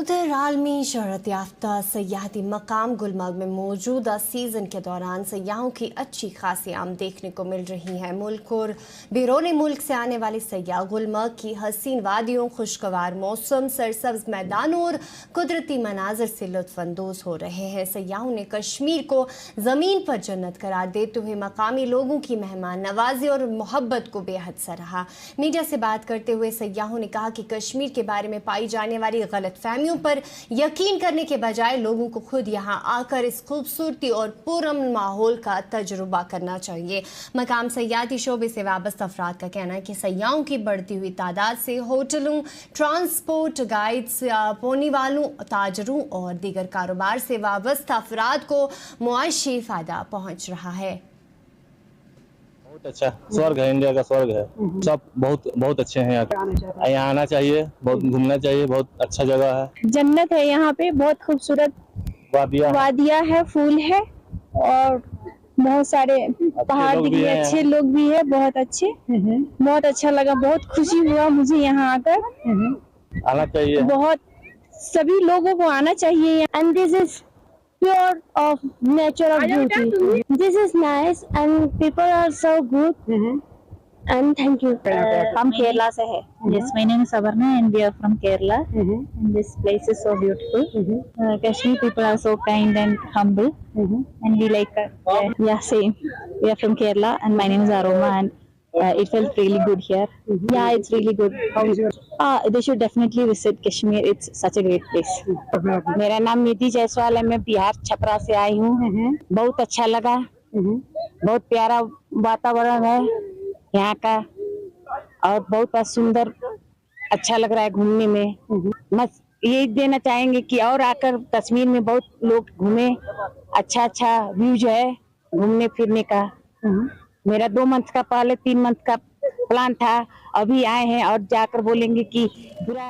उधर आलमी शोहरत याफ्ता सयाहती मकाम गुलमर्ग में मौजूदा सीजन के दौरान सयाहों की अच्छी खासी आमद देखने को मिल रही है। मुल्क और बैरून मुल्क से आने वाले सयाह गुलमर्ग की हसीन वादियों, खुशगवार मौसम, सरसब्ज मैदानों और कुदरती मनाजर से लुत्फानंदोज हो रहे हैं। सयाहों ने कश्मीर को ज़मीन पर जन्नत करार देते हुए मकामी लोगों की मेहमान नवाजी और मोहब्बत को बेहद सराहा। मीडिया से बात करते हुए सयाहों ने कहा कि कश्मीर के बारे में पाई जाने वाली गलतफहमियों पर यकीन करने के बजाय लोगों को खुद यहां आकर इस खूबसूरती और पुरअमन माहौल का तजुर्बा करना चाहिए। मकाम सयाहती शोबे से वाबस्ता अफराद का कहना है कि सयाहों की बढ़ती हुई तादाद से होटलों, ट्रांसपोर्ट, गाइड्स, पोनी वालों, ताजरों और दीगर कारोबार से वाबस्ता अफराद को मुआशी फायदा पहुंच रहा है। बहुत अच्छा स्वर्ग है, इंडिया का स्वर्ग है। सब बहुत अच्छे हैं। यहाँ आना चाहिए, बहुत घूमना चाहिए, बहुत अच्छा जगह है, जन्नत है। यहाँ पे बहुत खूबसूरत वादिया है, फूल है और बहुत सारे पहाड़ दिख रहे, अच्छे लोग भी है, बहुत अच्छे। बहुत अच्छा लगा, बहुत खुशी हुआ मुझे यहाँ आकर। आना चाहिए, बहुत सभी लोगों को आना चाहिए। And this is pure of nature of beauty. This is nice and people are so good. And thank you. From Kerala se hai. Yes, my name is Avarna and we are from Kerala. And this place is so beautiful. Kashmir people are so kind and humble. And we like yeah, same. We are from Kerala and my name is Aroma and it felt really good here. Yeah, it's really good. They should definitely visit Kashmir. It's such a great place. मेरा नाम निधि जायसवाल है, मैं बिहार छपरा से आई हूँ। बहुत अच्छा लगा, बहुत प्यारा वातावरण है यहाँ का और बहुत सुंदर, अच्छा लग रहा है घूमने में। बस यही देना चाहेंगे कि और आकर कश्मीर में बहुत लोग घूमे, अच्छा व्यूज है घूमने फिरने का। मेरा 2 मंथ का पहले 3 मंथ का प्लान था, अभी आए हैं और जाकर बोलेंगे कि पूरा